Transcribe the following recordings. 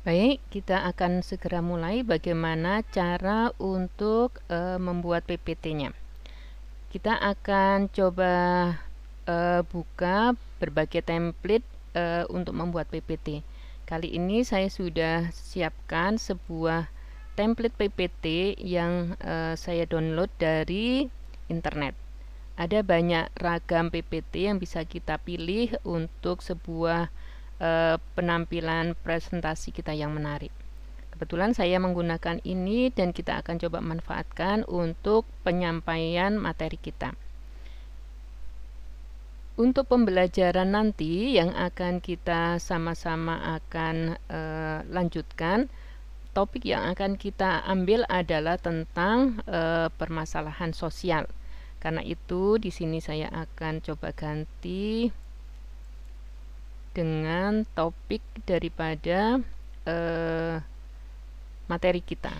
Baik, kita akan segera mulai bagaimana cara untuk membuat PPT-nya. Kita akan coba buka berbagai template untuk membuat PPT. Kali ini saya sudah siapkan sebuah template PPT yang saya download dari internet. Ada banyak ragam PPT yang bisa kita pilih untuk sebuah penampilan presentasi kita yang menarik. Kebetulan saya menggunakan ini dan kita akan coba manfaatkan untuk penyampaian materi kita. Untuk pembelajaran nanti yang akan kita sama-sama akan lanjutkan, topik yang akan kita ambil adalah tentang permasalahan sosial. Karena itu di sini saya akan coba ganti dengan topik daripada materi kita.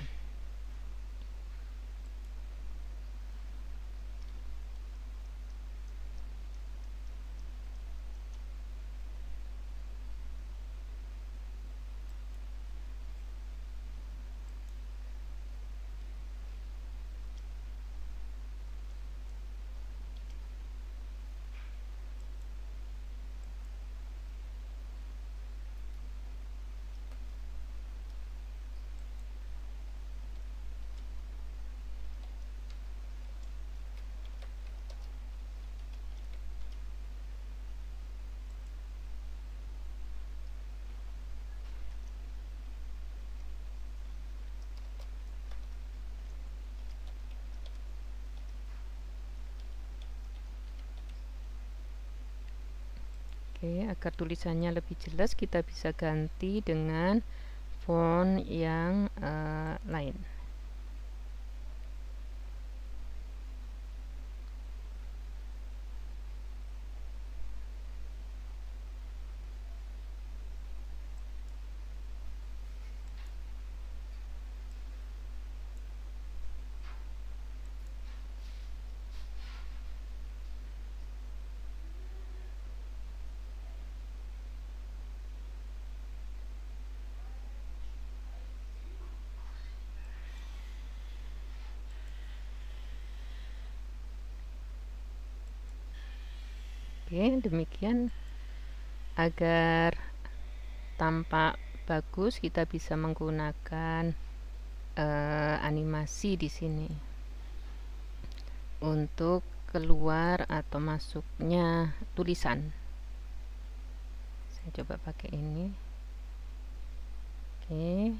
Oke, agar tulisannya lebih jelas kita bisa ganti dengan font yang lain. Oke, demikian agar tampak bagus kita bisa menggunakan animasi di sini untuk keluar atau masuknya tulisan. Saya coba pakai ini. Oke.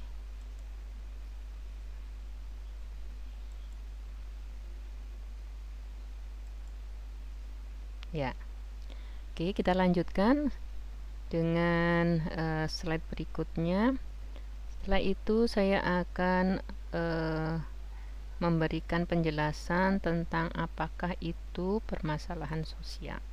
Ya. Oke, kita lanjutkan dengan slide berikutnya. Setelah itu saya akan memberikan penjelasan tentang apakah itu permasalahan sosial.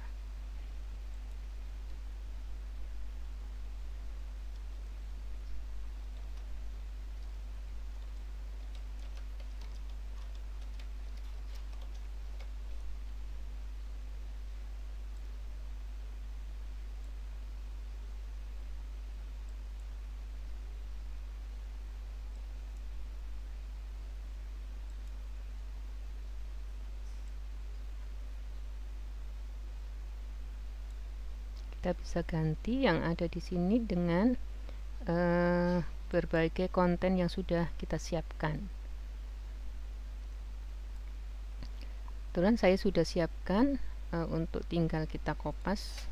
Kita bisa ganti yang ada di sini dengan berbagai konten yang sudah kita siapkan. Kebetulan saya sudah siapkan untuk tinggal kita kopas.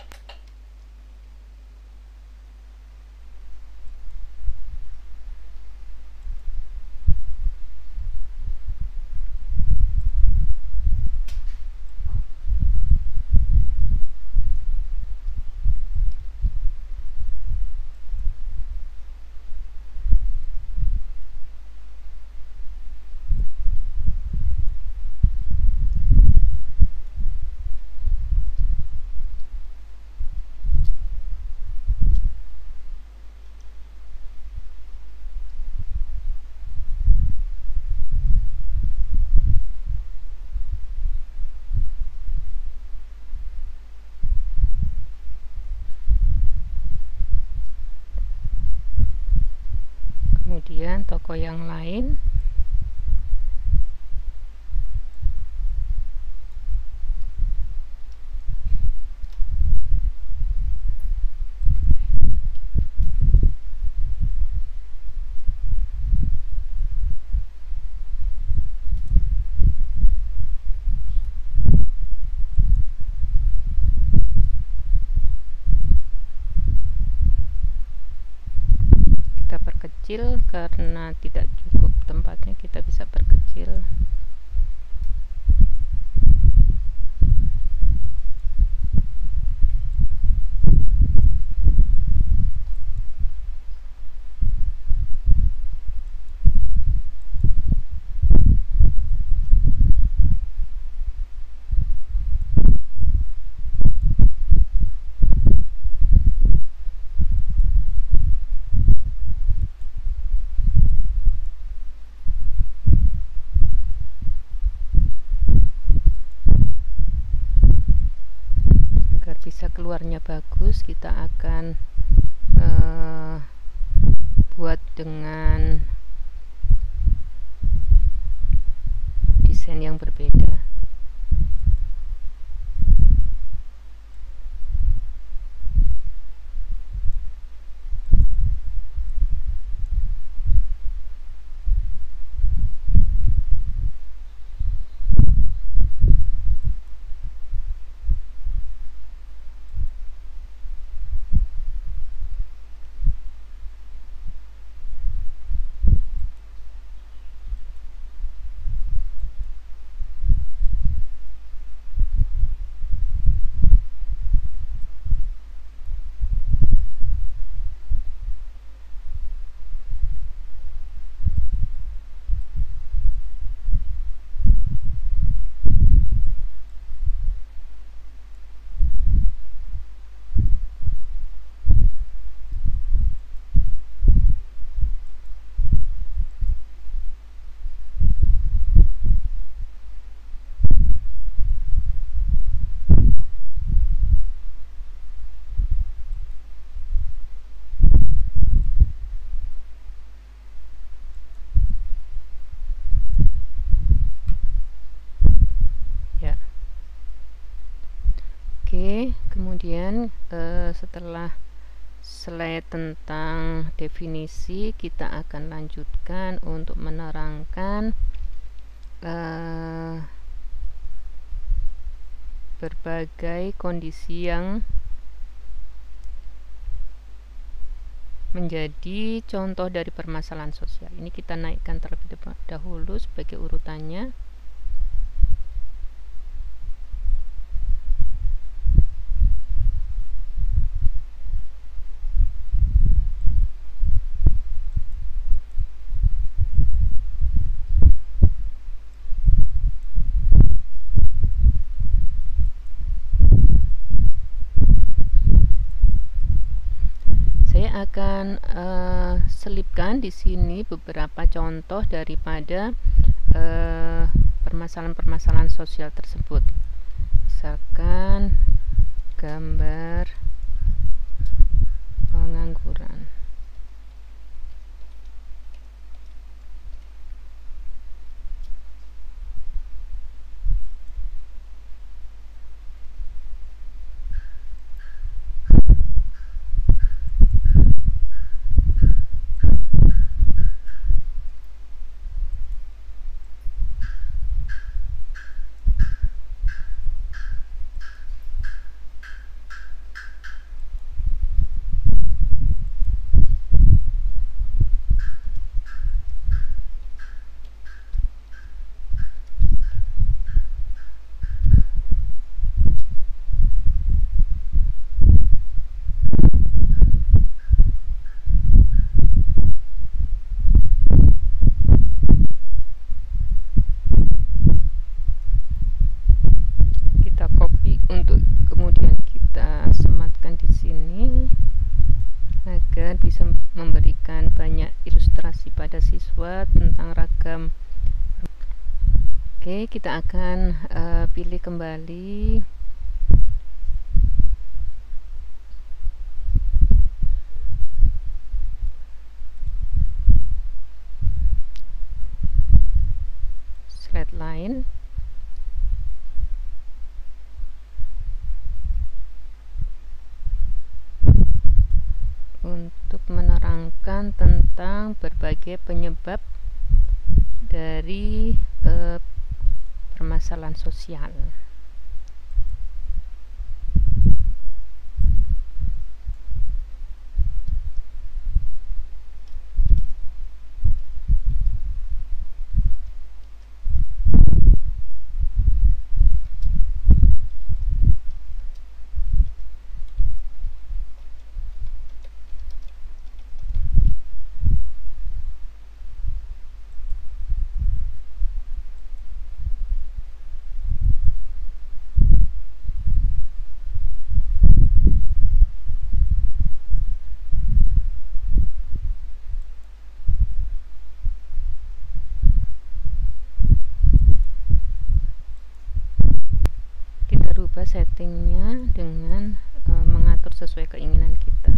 kemudian tokoh yang lain. Kita perkecil karena tidak cukup tempatnya, kita bisa perkecil. Bisa keluarnya bagus, kita akan buat dengan desain yang berbeda. Oke, kemudian setelah slide tentang definisi, kita akan lanjutkan untuk menerangkan berbagai kondisi yang menjadi contoh dari permasalahan sosial. Ini kita naikkan terlebih dahulu sebagai urutannya. Akan selipkan di sini beberapa contoh daripada permasalahan-permasalahan sosial tersebut. Misalkan gambar pengangguran. Untuk kemudian kita sematkan di sini agar bisa memberikan banyak ilustrasi pada siswa tentang ragam. Oke, kita akan pilih kembali lain. Untuk menerangkan tentang berbagai penyebab dari permasalahan sosial. Rubah settingnya dengan mengatur sesuai keinginan kita.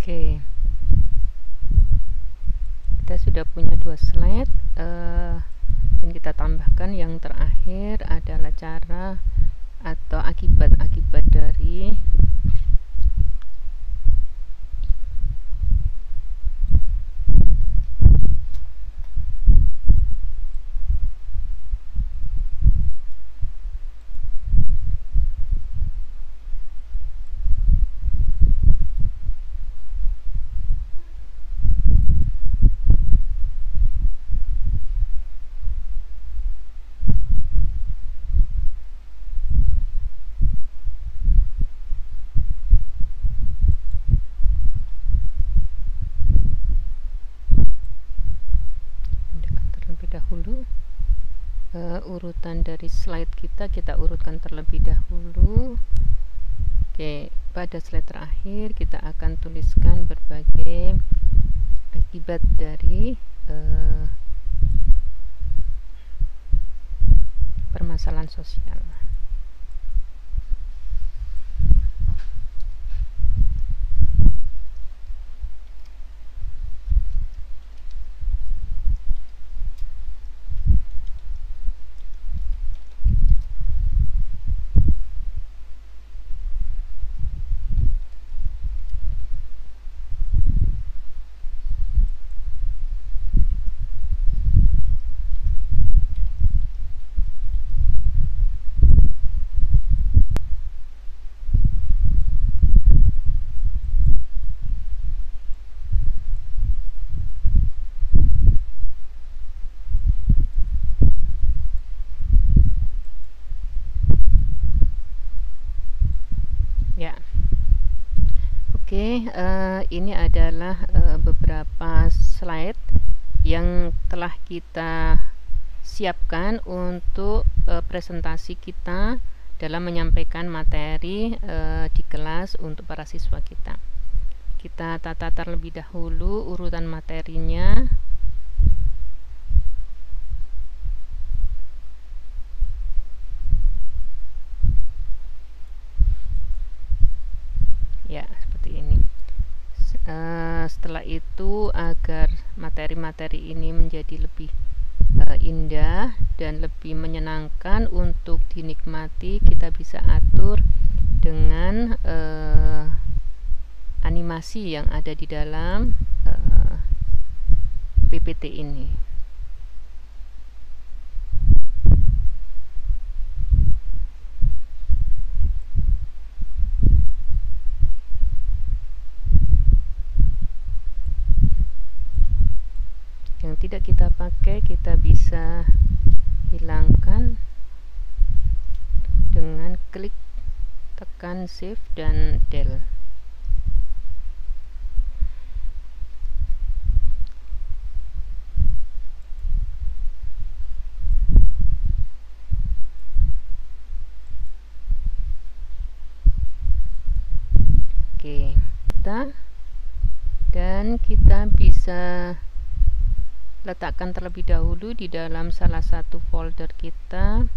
Oke, kita sudah punya 2 slide dan kita tambahkan yang terakhir adalah cara atau akibat-akibat dari dahulu. Urutan dari slide kita urutkan terlebih dahulu. Oke, pada slide terakhir kita akan tuliskan berbagai akibat dari permasalahan sosial. Ya, oke, ini adalah beberapa slide yang telah kita siapkan untuk presentasi kita dalam menyampaikan materi di kelas untuk para siswa kita. Kita tata terlebih dahulu urutan materinya. Ya, seperti ini. Setelah itu, agar materi-materi ini menjadi lebih indah dan lebih menyenangkan untuk dinikmati, kita bisa atur dengan animasi yang ada di dalam PPT ini. Yang tidak kita pakai kita bisa hilangkan dengan klik tekan Shift dan Del. dan kita bisa letakkan terlebih dahulu di dalam salah satu folder kita.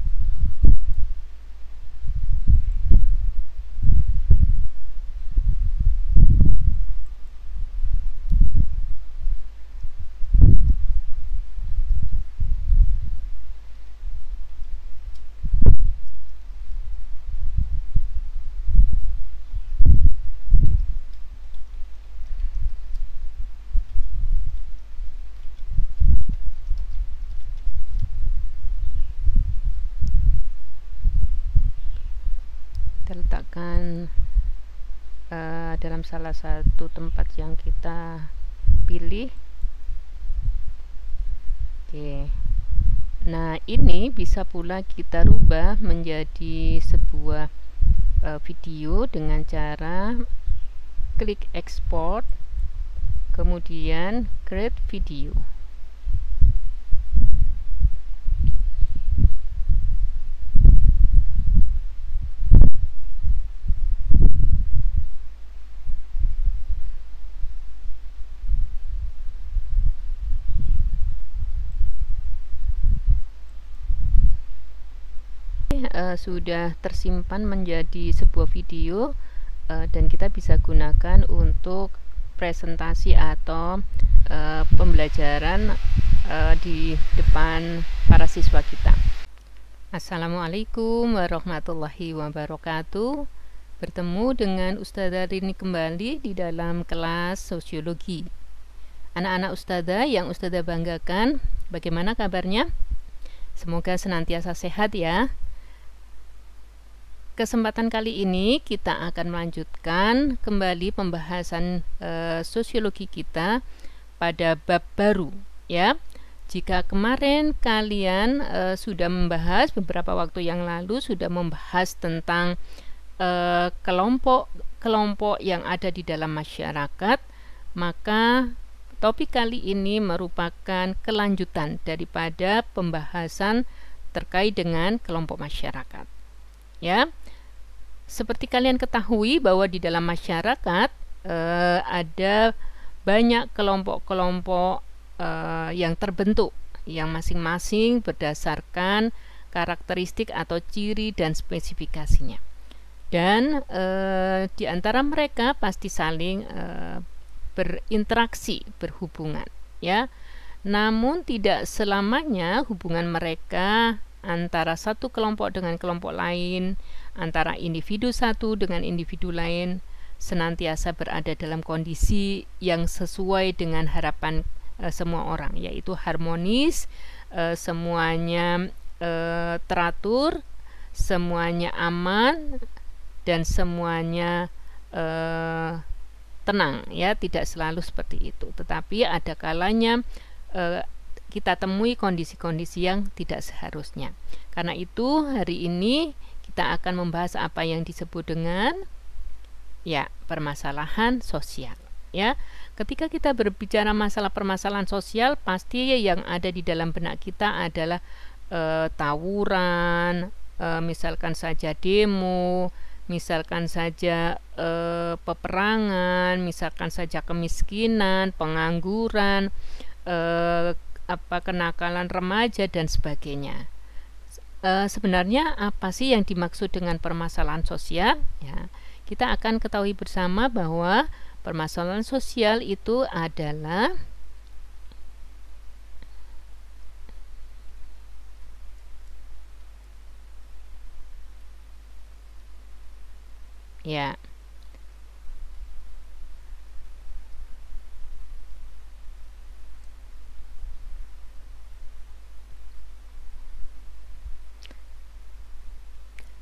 Kita letakkan dalam salah satu tempat yang kita pilih. Oke. Nah, ini bisa pula kita rubah menjadi sebuah video dengan cara klik export, kemudian create video. Sudah tersimpan menjadi sebuah video dan kita bisa gunakan untuk presentasi atau pembelajaran di depan para siswa kita. Assalamualaikum warahmatullahi wabarakatuh. Bertemu dengan Ustazah Rini kembali di dalam kelas sosiologi. Anak-anak Ustazah yang Ustazah banggakan, bagaimana kabarnya? Semoga senantiasa sehat ya. Kesempatan kali ini kita akan melanjutkan kembali pembahasan sosiologi kita pada bab baru ya. Jika kemarin kalian sudah membahas beberapa waktu yang lalu sudah membahas tentang kelompok-kelompok yang ada di dalam masyarakat, maka topik kali ini merupakan kelanjutan daripada pembahasan terkait dengan kelompok masyarakat. Ya, seperti kalian ketahui bahwa di dalam masyarakat ada banyak kelompok-kelompok yang terbentuk, yang masing-masing berdasarkan karakteristik atau ciri dan spesifikasinya. Dan di antara mereka pasti saling berinteraksi, berhubungan, ya. Namun tidak selamanya hubungan mereka antara satu kelompok dengan kelompok lain, antara individu satu dengan individu lain, senantiasa berada dalam kondisi yang sesuai dengan harapan semua orang, yaitu harmonis, semuanya teratur, semuanya aman, dan semuanya tenang, ya. Tidak selalu seperti itu, tetapi ada kalanya kita temui kondisi-kondisi yang tidak seharusnya. Karena itu hari ini kita akan membahas apa yang disebut dengan permasalahan sosial. Ya, ketika kita berbicara masalah permasalahan sosial, pasti yang ada di dalam benak kita adalah tawuran, misalkan saja demo, misalkan saja peperangan, misalkan saja kemiskinan, pengangguran, kenakalan remaja dan sebagainya. Sebenarnya apa sih yang dimaksud dengan permasalahan sosial? Ya, kita akan ketahui bersama bahwa permasalahan sosial itu adalah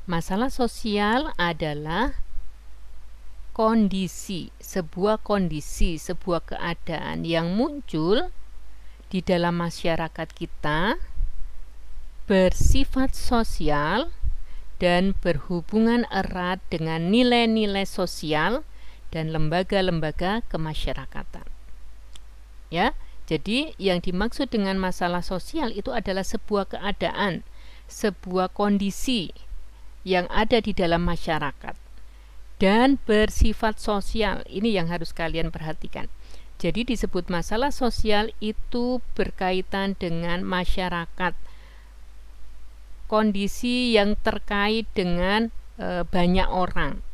masalah sosial adalah sebuah kondisi, sebuah keadaan yang muncul di dalam masyarakat kita, bersifat sosial dan berhubungan erat dengan nilai-nilai sosial dan lembaga-lembaga kemasyarakatan. Ya, jadi yang dimaksud dengan masalah sosial itu adalah sebuah keadaan, sebuah kondisi yang ada di dalam masyarakat dan bersifat sosial. Ini yang harus kalian perhatikan. Jadi disebut masalah sosial itu berkaitan dengan masyarakat, kondisi yang terkait dengan banyak orang.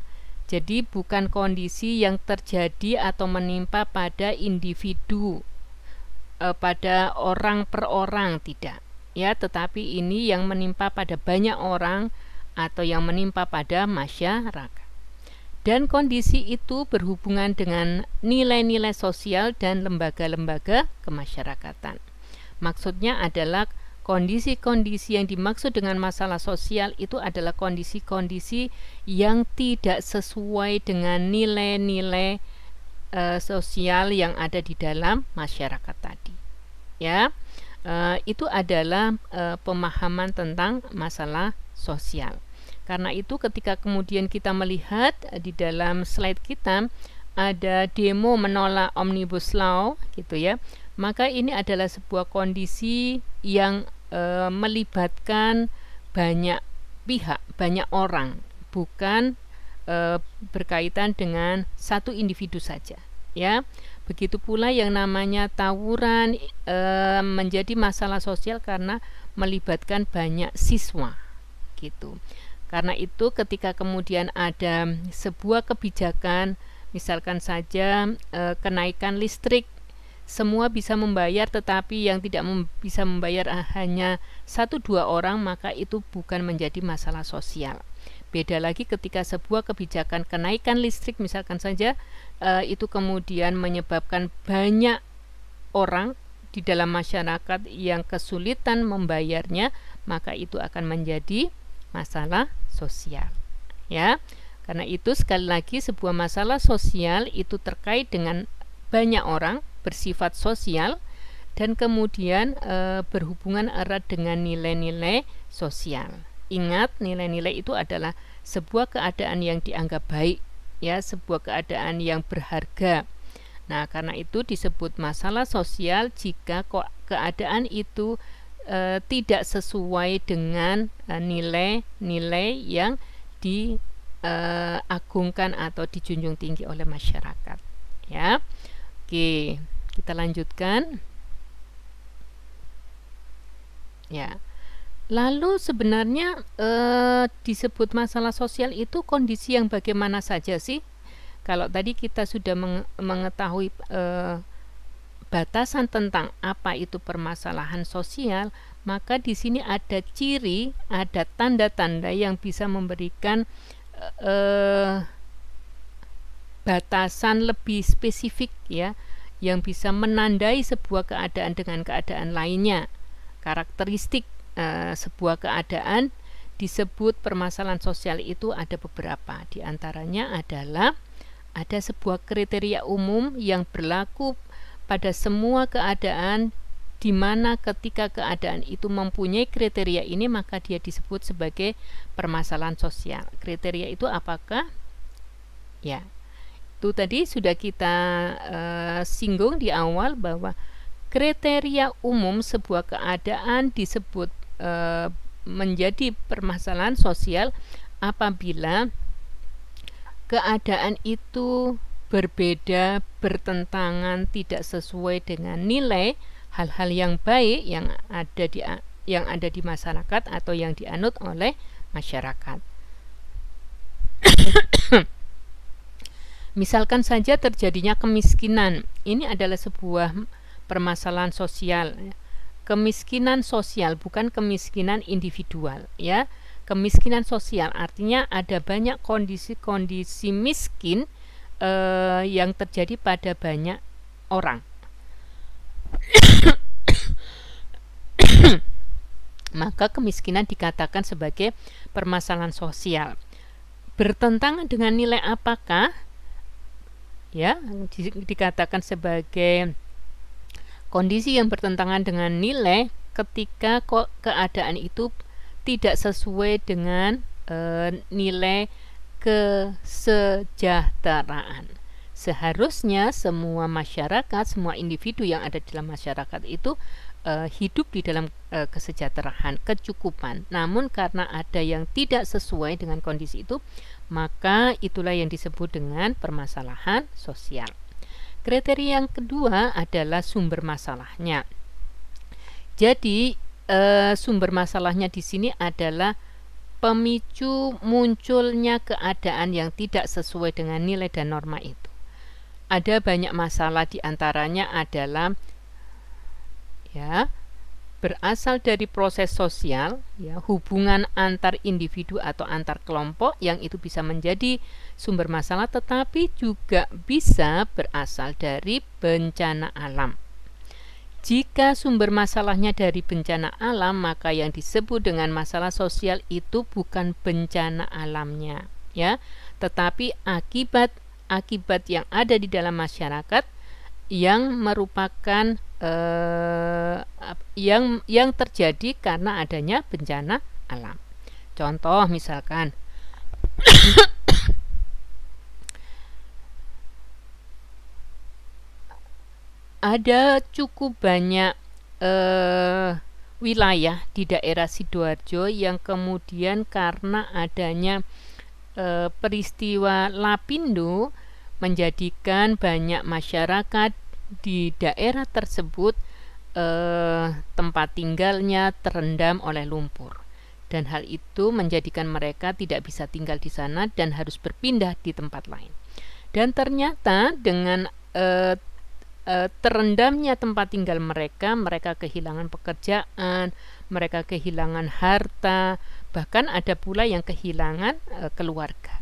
Jadi bukan kondisi yang terjadi atau menimpa pada individu, pada orang per orang, tidak ya, tetapi ini yang menimpa pada banyak orang atau yang menimpa pada masyarakat. Dan kondisi itu berhubungan dengan nilai-nilai sosial dan lembaga-lembaga kemasyarakatan. Maksudnya adalah kondisi-kondisi yang dimaksud dengan masalah sosial itu adalah kondisi-kondisi yang tidak sesuai dengan nilai-nilai sosial yang ada di dalam masyarakat tadi. Ya, itu adalah pemahaman tentang masalah sosial. Karena itu ketika kemudian kita melihat di dalam slide kita ada demo menolak Omnibus Law gitu ya, maka ini adalah sebuah kondisi yang melibatkan banyak pihak, banyak orang, bukan berkaitan dengan satu individu saja ya. Begitu pula yang namanya tawuran menjadi masalah sosial karena melibatkan banyak siswa gitu. Karena itu ketika kemudian ada sebuah kebijakan, misalkan saja kenaikan listrik, semua bisa membayar tetapi yang tidak bisa membayar hanya 1-2 orang, maka itu bukan menjadi masalah sosial. Beda lagi ketika sebuah kebijakan kenaikan listrik misalkan saja itu kemudian menyebabkan banyak orang di dalam masyarakat yang kesulitan membayarnya, maka itu akan menjadi masalah sosial ya. Karena itu sekali lagi sebuah masalah sosial itu terkait dengan banyak orang, bersifat sosial, dan kemudian berhubungan erat dengan nilai-nilai sosial. Ingat, nilai-nilai itu adalah sebuah keadaan yang dianggap baik ya, sebuah keadaan yang berharga. Nah, karena itu disebut masalah sosial jika keadaan itu tidak sesuai dengan nilai-nilai yang diagungkan atau dijunjung tinggi oleh masyarakat ya. Oke, kita lanjutkan ya. Lalu sebenarnya disebut masalah sosial itu kondisi yang bagaimana saja sih? Kalau tadi kita sudah mengetahui batasan tentang apa itu permasalahan sosial, maka di sini ada ciri, ada tanda-tanda yang bisa memberikan batasan lebih spesifik ya, yang bisa menandai sebuah keadaan dengan keadaan lainnya. Karakteristik sebuah keadaan disebut permasalahan sosial itu ada beberapa. Di antaranya adalah ada sebuah kriteria umum yang berlaku pada semua keadaan, di mana ketika keadaan itu mempunyai kriteria ini maka dia disebut sebagai permasalahan sosial. Kriteria itu apakah? Ya, itu tadi sudah kita singgung di awal bahwa kriteria umum sebuah keadaan disebut menjadi permasalahan sosial apabila keadaan itu berbeda, bertentangan, tidak sesuai dengan nilai hal-hal yang baik yang ada di masyarakat atau yang dianut oleh masyarakat. Misalkan saja terjadinya kemiskinan, ini adalah sebuah permasalahan sosial. Kemiskinan sosial, bukan kemiskinan individual ya. Kemiskinan sosial artinya ada banyak kondisi-kondisi miskin yang terjadi pada banyak orang. Maka kemiskinan dikatakan sebagai permasalahan sosial. Bertentangan dengan nilai apakah? Ya, dikatakan sebagai kondisi yang bertentangan dengan nilai ketika keadaan itu tidak sesuai dengan nilai kesejahteraan. Seharusnya semua masyarakat, semua individu yang ada di dalam masyarakat itu hidup di dalam kesejahteraan, kecukupan. Namun karena ada yang tidak sesuai dengan kondisi itu, maka itulah yang disebut dengan permasalahan sosial. Kriteria yang kedua adalah sumber masalahnya. Jadi sumber masalahnya di sini adalah pemicu munculnya keadaan yang tidak sesuai dengan nilai dan norma itu. Ada banyak masalah, diantaranya adalah berasal dari proses sosial, hubungan antar individu atau antar kelompok yang itu bisa menjadi sumber masalah, tetapi juga bisa berasal dari bencana alam. Jika sumber masalahnya dari bencana alam, maka yang disebut dengan masalah sosial itu bukan bencana alamnya, tetapi akibat yang ada di dalam masyarakat yang merupakan yang terjadi karena adanya bencana alam. Contoh misalkan ada cukup banyak wilayah di daerah Sidoarjo yang kemudian karena adanya peristiwa Lapindo menjadikan banyak masyarakat di daerah tersebut tempat tinggalnya terendam oleh lumpur, dan hal itu menjadikan mereka tidak bisa tinggal di sana dan harus berpindah di tempat lain. Dan ternyata dengan terendamnya tempat tinggal mereka kehilangan pekerjaan, mereka kehilangan harta, bahkan ada pula yang kehilangan keluarga,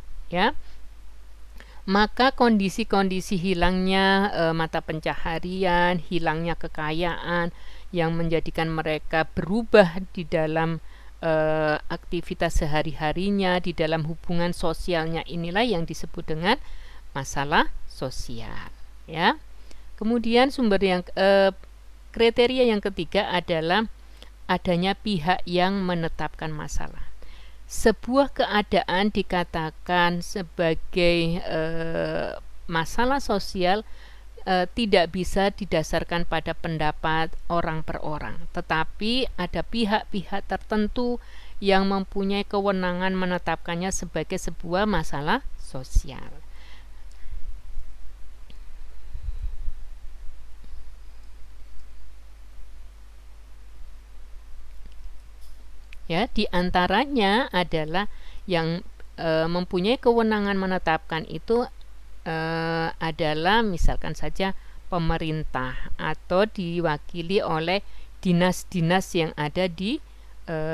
Maka kondisi-kondisi hilangnya mata pencaharian, hilangnya kekayaan yang menjadikan mereka berubah di dalam aktivitas sehari-harinya, di dalam hubungan sosialnya, inilah yang disebut dengan masalah sosial, Kemudian kriteria yang ketiga adalah adanya pihak yang menetapkan masalah. Sebuah keadaan dikatakan sebagai masalah sosial tidak bisa didasarkan pada pendapat orang per orang, tetapi ada pihak-pihak tertentu yang mempunyai kewenangan menetapkannya sebagai sebuah masalah sosial. Di antaranya adalah yang mempunyai kewenangan menetapkan itu adalah misalkan saja pemerintah atau diwakili oleh dinas-dinas yang ada di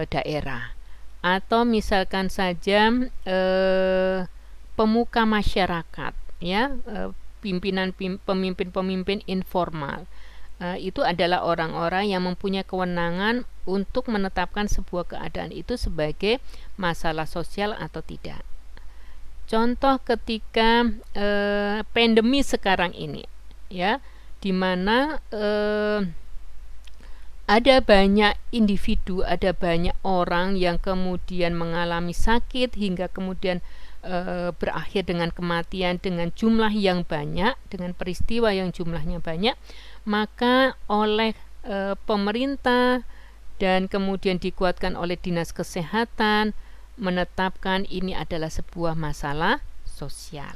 daerah, atau misalkan saja pemuka masyarakat, pemimpin-pemimpin informal. Itu adalah orang-orang yang mempunyai kewenangan untuk menetapkan sebuah keadaan itu sebagai masalah sosial atau tidak. Contoh ketika pandemi sekarang ini, di mana ada banyak individu, ada banyak orang yang kemudian mengalami sakit hingga kemudian berakhir dengan kematian dengan jumlah yang banyak, dengan peristiwa yang jumlahnya banyak, maka oleh pemerintah dan kemudian dikuatkan oleh dinas kesehatan menetapkan ini adalah sebuah masalah sosial,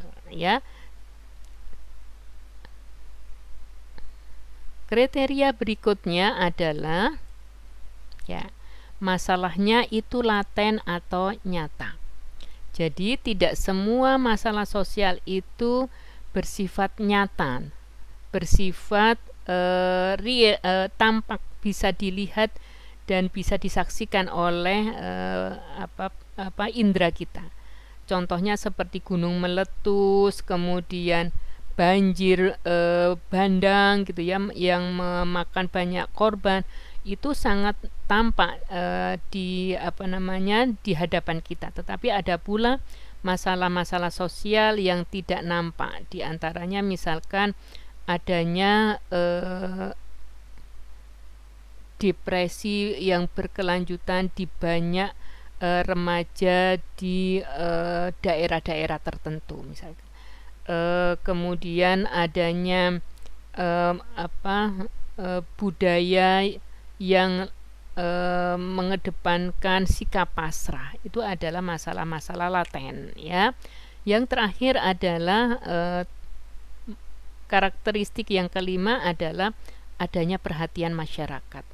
Kriteria berikutnya adalah masalahnya itu laten atau nyata. Jadi tidak semua masalah sosial itu bersifat nyata, bersifat tampak, bisa dilihat dan bisa disaksikan oleh indera kita. Contohnya seperti gunung meletus, kemudian banjir bandang yang memakan banyak korban, itu sangat tampak di hadapan kita. Tetapi ada pula masalah-masalah sosial yang tidak nampak, di antaranya misalkan adanya depresi yang berkelanjutan di banyak remaja di daerah-daerah tertentu misalkan. Kemudian adanya budaya yang mengedepankan sikap pasrah, itu adalah masalah-masalah laten, Yang terakhir adalah karakteristik yang kelima adalah adanya perhatian masyarakat.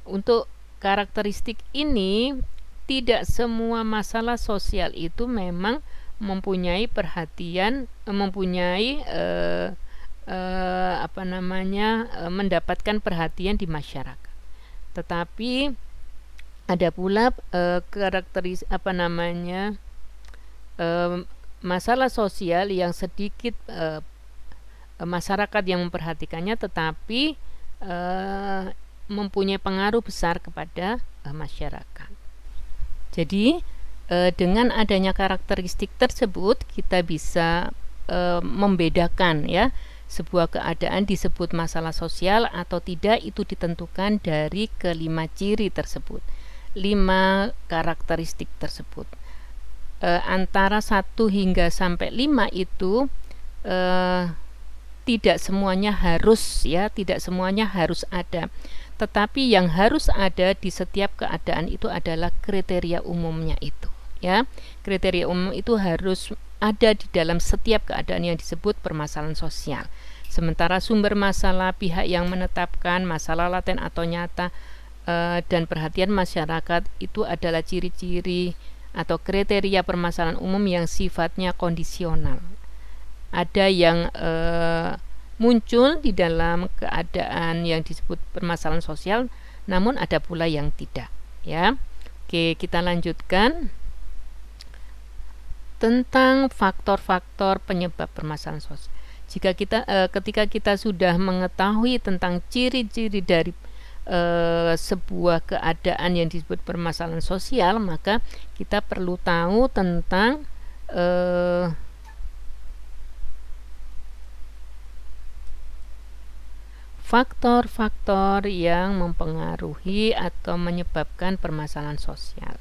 Untuk karakteristik ini, tidak semua masalah sosial itu memang mempunyai perhatian, mempunyai mendapatkan perhatian di masyarakat. Tetapi ada pula masalah sosial yang sedikit masyarakat yang memperhatikannya, tetapi mempunyai pengaruh besar kepada masyarakat. Jadi dengan adanya karakteristik tersebut kita bisa membedakan ya sebuah keadaan disebut masalah sosial atau tidak, itu ditentukan dari kelima ciri tersebut, 5 karakteristik tersebut. Antara 1 hingga sampai 5 itu tidak semuanya harus ya, tidak semuanya harus ada. Tetapi yang harus ada di setiap keadaan itu adalah kriteria umumnya itu ya. Kriteria umum itu harus ada di dalam setiap keadaan yang disebut permasalahan sosial. Sementara sumber masalah, pihak yang menetapkan masalah laten atau nyata, dan perhatian masyarakat itu adalah ciri-ciri atau kriteria permasalahan umum yang sifatnya kondisional. Ada yang muncul di dalam keadaan yang disebut permasalahan sosial, namun ada pula yang tidak ya. Oke, kita lanjutkan tentang faktor-faktor penyebab permasalahan sosial. Ketika kita sudah mengetahui tentang ciri-ciri dari sebuah keadaan yang disebut permasalahan sosial, maka kita perlu tahu tentang faktor-faktor yang mempengaruhi atau menyebabkan permasalahan sosial.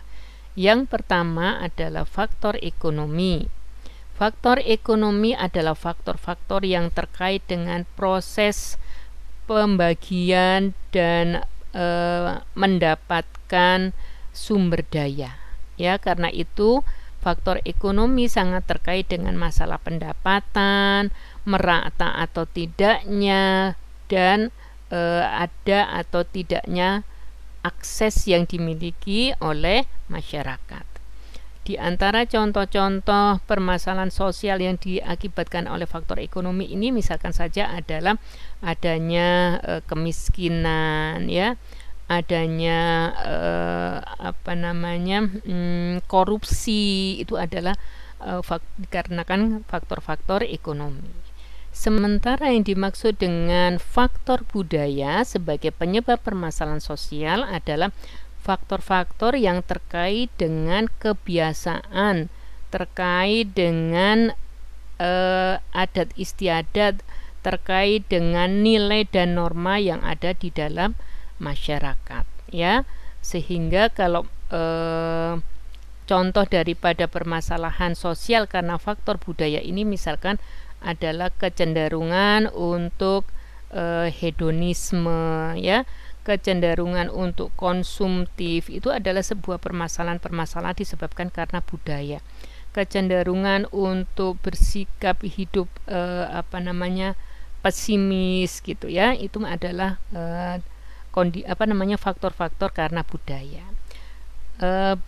Yang pertama adalah faktor ekonomi. Faktor ekonomi adalah faktor-faktor yang terkait dengan proses pembagian dan mendapatkan sumber daya. Ya, karena itu faktor ekonomi sangat terkait dengan masalah pendapatan, merata atau tidaknya, dan ada atau tidaknya akses yang dimiliki oleh masyarakat. Di antara contoh-contoh permasalahan sosial yang diakibatkan oleh faktor ekonomi ini misalkan saja adalah adanya kemiskinan ya, adanya korupsi, itu adalah dikarenakan faktor-faktor ekonomi. Sementara yang dimaksud dengan faktor budaya sebagai penyebab permasalahan sosial adalah faktor-faktor yang terkait dengan kebiasaan, terkait dengan adat istiadat, terkait dengan nilai dan norma yang ada di dalam masyarakat ya. Sehingga kalau contoh daripada permasalahan sosial karena faktor budaya ini misalkan adalah kecenderungan untuk hedonisme ya, kecenderungan untuk konsumtif, itu adalah sebuah permasalahan disebabkan karena budaya. Kecenderungan untuk bersikap hidup pesimis gitu ya, itu adalah faktor-faktor karena budaya.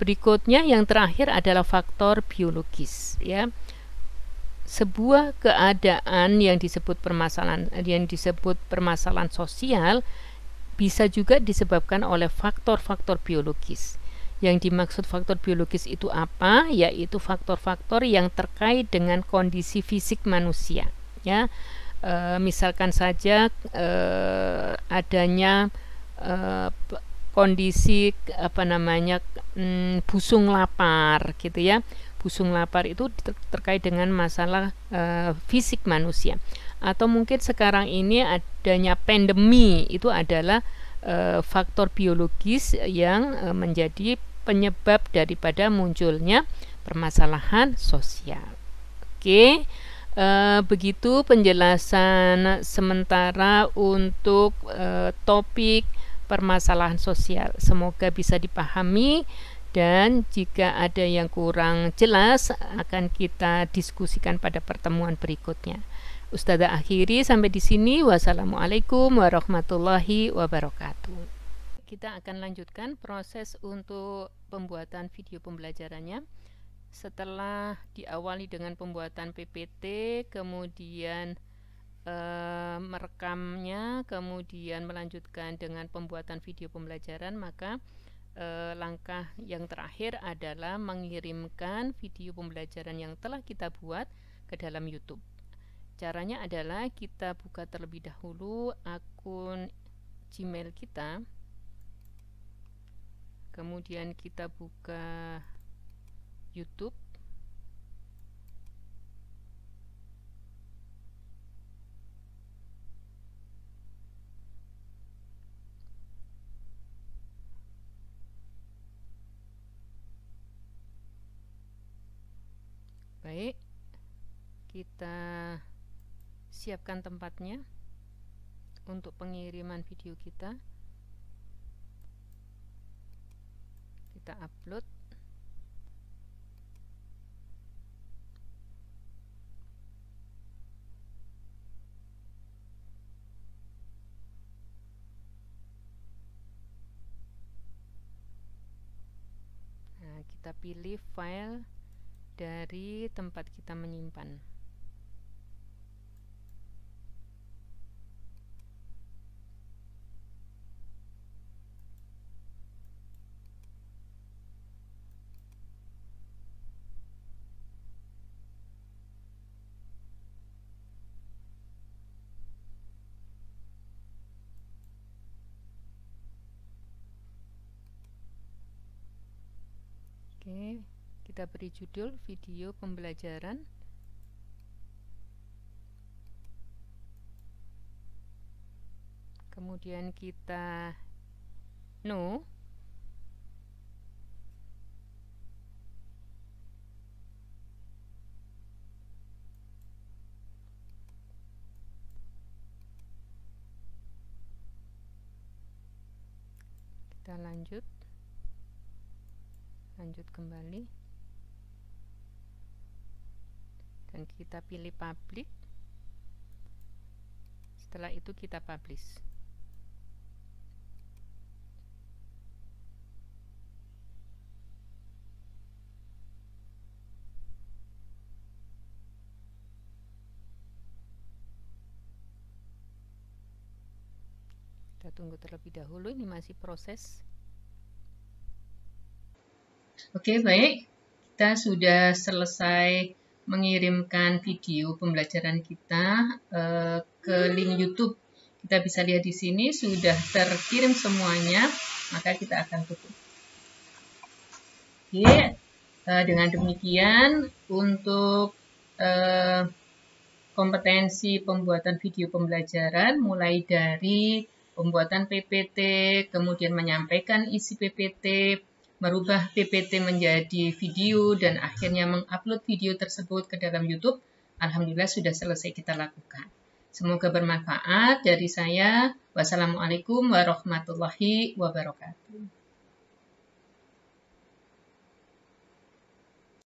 Berikutnya yang terakhir adalah faktor biologis ya. Sebuah keadaan yang disebut permasalahan sosial bisa juga disebabkan oleh faktor-faktor biologis. Yang dimaksud faktor biologis itu apa? Yaitu faktor-faktor yang terkait dengan kondisi fisik manusia ya. Misalkan saja adanya kondisi busung lapar gitu ya. Busung lapar itu terkait dengan masalah fisik manusia. Atau mungkin sekarang ini adanya pandemi, itu adalah faktor biologis yang menjadi penyebab daripada munculnya permasalahan sosial. Oke, begitu penjelasan sementara untuk topik permasalahan sosial. Semoga bisa dipahami. Dan jika ada yang kurang jelas akan kita diskusikan pada pertemuan berikutnya. Ustazah akhiri sampai di sini. Wassalamualaikum warahmatullahi wabarakatuh. Kita akan lanjutkan proses untuk pembuatan video pembelajarannya. Setelah diawali dengan pembuatan PPT, kemudian merekamnya, kemudian melanjutkan dengan pembuatan video pembelajaran, maka langkah yang terakhir adalah mengirimkan video pembelajaran yang telah kita buat ke dalam YouTube. Caranya adalah kita buka terlebih dahulu akun Gmail kita, kemudian kita buka YouTube. Baik, kita siapkan tempatnya untuk pengiriman video kita. Kita upload. Nah, kita pilih file dari tempat kita menyimpan. Oke, kita beri judul video pembelajaran. Kemudian kita no. Kita lanjut kembali, dan kita pilih public. Setelah itu kita publish. Kita tunggu terlebih dahulu, ini masih proses. Oke, baik. Kita sudah selesai mengirimkan video pembelajaran kita ke link YouTube. Kita bisa lihat di sini sudah terkirim semuanya, maka kita akan tutup. Oke, dengan demikian untuk kompetensi pembuatan video pembelajaran, mulai dari pembuatan PPT, kemudian menyampaikan isi PPT, merubah PPT menjadi video, dan akhirnya mengupload video tersebut ke dalam YouTube, alhamdulillah sudah selesai kita lakukan. Semoga bermanfaat. Dari saya, wassalamualaikum warahmatullahi wabarakatuh.